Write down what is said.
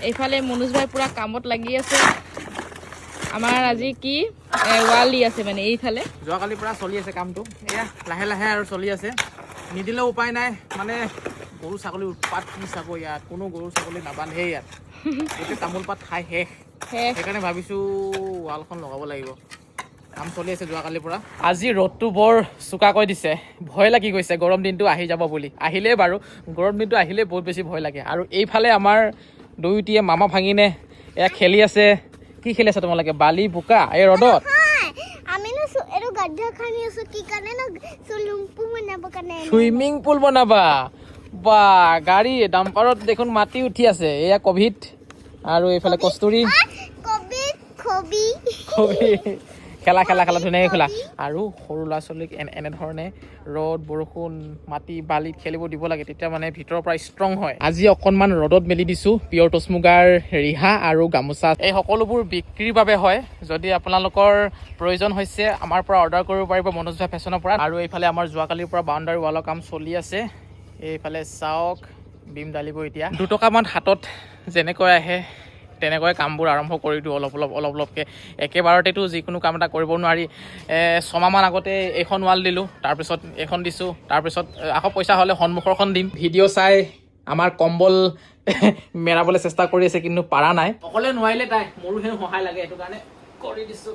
এইফালে মনোজ ভাই পুৰা কামত লাগি আছে আমাৰ আজি কি ৱাল দি আছে মানে এইফালে যোৱাকালিৰ পৰা চলি আছে কামটো এয়া লাহে লাহে আৰু চলি আছে নিদিলেও উপায় নাই মানে গৰু ছাগলী উৎপাত কি চাব ইয়াত কোনো গৰু ছাগলী নাবান্ধে ইয়াত গোটেই তামোল পাত খাই শেষ সেইকাৰণে ভাবিছোঁ ৱালখন লগাব লাগিব কাম চলি আছে যোৱাকালিৰ পৰা আজি ৰ'দটো বৰ চোকাকৈ দিছে ভয় লাগি গৈছে গৰম দিনটো আহি যাব বুলি আহিলেই বাৰু গৰম দিনটো আহিলেই বহুত বেছি ভয় লাগে আৰু এইফালে আমাৰ দুয়োটিয়ে মামা ভাঙিনে এয়া খেলি আছে কি খেলি আছে তোমালোকে বালি বোকা এই ৰ'দত সুইমিং পুল বনাবা বা গাড়ী ডাম্পাৰত দেখোন মাটি উঠি আছে এয়া কভিড আৰু এইফালে কস্তুৰী খেলা খেলা খেলা ধুনীয়াকৈ খেলা আৰু সৰু ল'ৰা ছোৱালীক এনেধৰণে ৰ'দ বৰষুণ মাটি বালিত খেলিব দিব লাগে তেতিয়া মানে ভিতৰৰ পৰা ষ্ট্ৰং হয় আজি অকণমান ৰ'দত মেলি দিছোঁ পিয়ৰ টচ মুগাৰ ৰিহা আৰু গামোচা এই সকলোবোৰ বিক্ৰীৰ বাবে হয় যদি আপোনালোকৰ প্ৰয়োজন হৈছে আমাৰ পৰা অৰ্ডাৰ কৰিব পাৰিব মনোজ ভাই ফেশ্বনৰ পৰা আৰু এইফালে আমাৰ যোৱাকালিৰ পৰা বাউণ্ডাৰী ৱালৰ কাম চলি আছে এইফালে চাওক বিম ডালিব এতিয়া 2 টকামান হাতত যেনেকৈ আহে তেনেকৈ কামবোৰ আৰম্ভ কৰি দিওঁ অলপকৈ একেবাৰতেতো যিকোনো কাম এটা কৰিব নোৱাৰি 6 মাহমান আগতে এইখন ৱাল দিলোঁ তাৰপিছত এইখন দিছোঁ তাৰপিছত আকৌ পইচা হ'লে সন্মুখৰখন দিম ভিডিঅ' চাই আমাৰ কম্বল মেৰাবলৈ চেষ্টা কৰি আছে কিন্তু পাৰা নাই অকলে নোৱাৰিলে তাই মোৰো হেনো সহায় লাগে সেইটো কাৰণে কৰি দিছোঁ